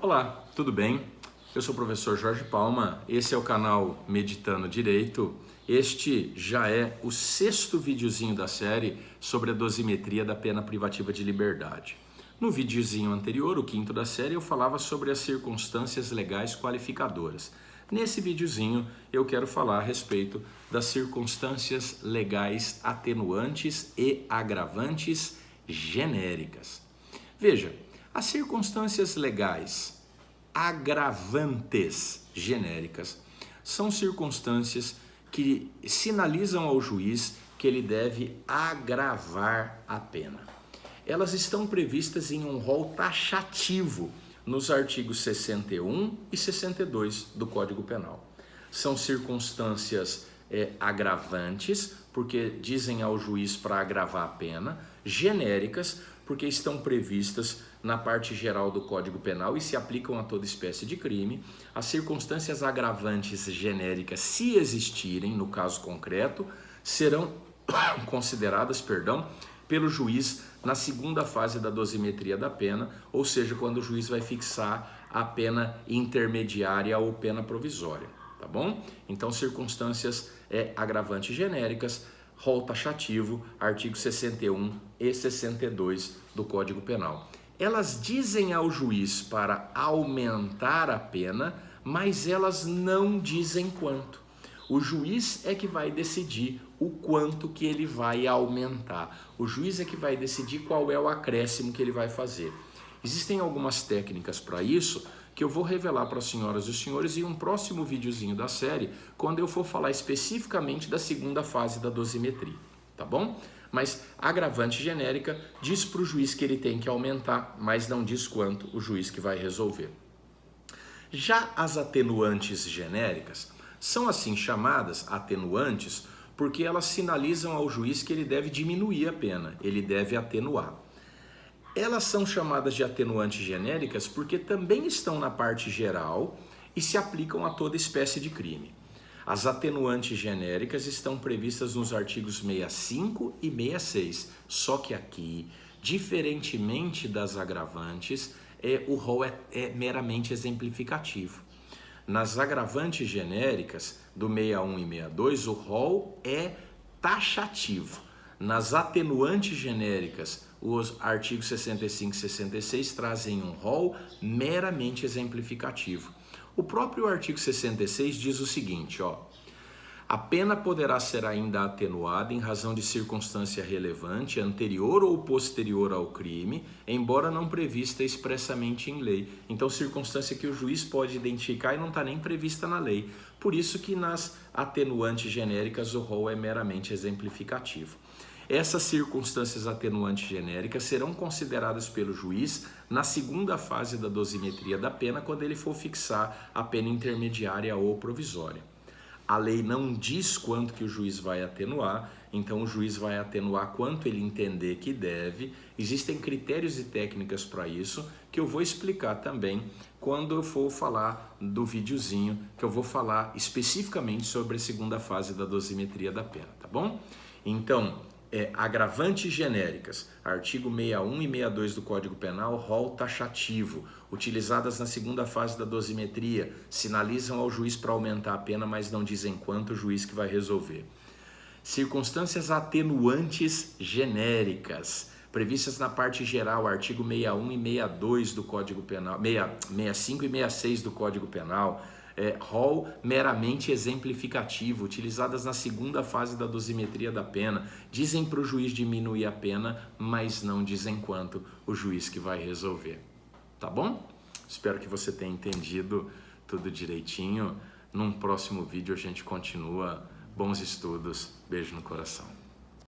Olá, tudo bem? Eu sou o professor Jorge Palma, esse é o canal Meditando Direito. Este já é o 6º videozinho da série sobre a dosimetria da pena privativa de liberdade. No videozinho anterior, o 5º da série, eu falava sobre as circunstâncias legais qualificadoras. Nesse videozinho, eu quero falar a respeito das circunstâncias legais atenuantes e agravantes genéricas. Veja, as circunstâncias legais agravantes genéricas são circunstâncias que sinalizam ao juiz que ele deve agravar a pena. Elas estão previstas em um rol taxativo nos artigos 61 e 62 do Código Penal. São circunstâncias agravantes, porque dizem ao juiz para agravar a pena, genéricas, porque estão previstas na parte geral do Código Penal e se aplicam a toda espécie de crime. As circunstâncias agravantes genéricas, se existirem, no caso concreto, serão consideradas, pelo juiz na segunda fase da dosimetria da pena, ou seja, quando o juiz vai fixar a pena intermediária ou pena provisória, tá bom? Então, circunstâncias agravantes genéricas, rol taxativo, artigo 61 e 62 do Código Penal. Elas dizem ao juiz para aumentar a pena, mas elas não dizem quanto. O juiz é que vai decidir o quanto que ele vai aumentar. O juiz é que vai decidir qual é o acréscimo que ele vai fazer. Existem algumas técnicas para isso que eu vou revelar para as senhoras e os senhores em um próximo videozinho da série, quando eu for falar especificamente da segunda fase da dosimetria, tá bom? Mas agravante genérica diz para o juiz que ele tem que aumentar, mas não diz quanto, o juiz que vai resolver. Já as atenuantes genéricas são assim chamadas atenuantes porque elas sinalizam ao juiz que ele deve diminuir a pena, ele deve atenuar. Elas são chamadas de atenuantes genéricas porque também estão na parte geral e se aplicam a toda espécie de crime. As atenuantes genéricas estão previstas nos artigos 65 e 66, só que aqui, diferentemente das agravantes, o rol é meramente exemplificativo. Nas agravantes genéricas, do 61 e 62, o rol é taxativo. Nas atenuantes genéricas, os artigos 65 e 66 trazem um rol meramente exemplificativo. O próprio artigo 66 diz o seguinte, a pena poderá ser ainda atenuada em razão de circunstância relevante, anterior ou posterior ao crime, embora não prevista expressamente em lei. Então, circunstância que o juiz pode identificar e não está nem prevista na lei. Por isso que nas atenuantes genéricas o rol é meramente exemplificativo. Essas circunstâncias atenuantes genéricas serão consideradas pelo juiz na segunda fase da dosimetria da pena, quando ele for fixar a pena intermediária ou provisória. A lei não diz quanto que o juiz vai atenuar, então o juiz vai atenuar quanto ele entender que deve. Existem critérios e técnicas para isso que eu vou explicar também quando eu for falar do videozinho, que eu vou falar especificamente sobre a segunda fase da dosimetria da pena, tá bom? Então, agravantes genéricas, artigo 61 e 62 do Código Penal, rol taxativo, utilizadas na segunda fase da dosimetria, sinalizam ao juiz para aumentar a pena, mas não dizem quanto, o juiz que vai resolver. Circunstâncias atenuantes genéricas, previstas na parte geral, artigo 61 e 62 do Código Penal, 65 e 66 do Código Penal, rol meramente exemplificativo, utilizadas na segunda fase da dosimetria da pena, dizem para o juiz diminuir a pena, mas não dizem quanto, o juiz que vai resolver. Tá bom? Espero que você tenha entendido tudo direitinho. Num próximo vídeo a gente continua. Bons estudos. Beijo no coração.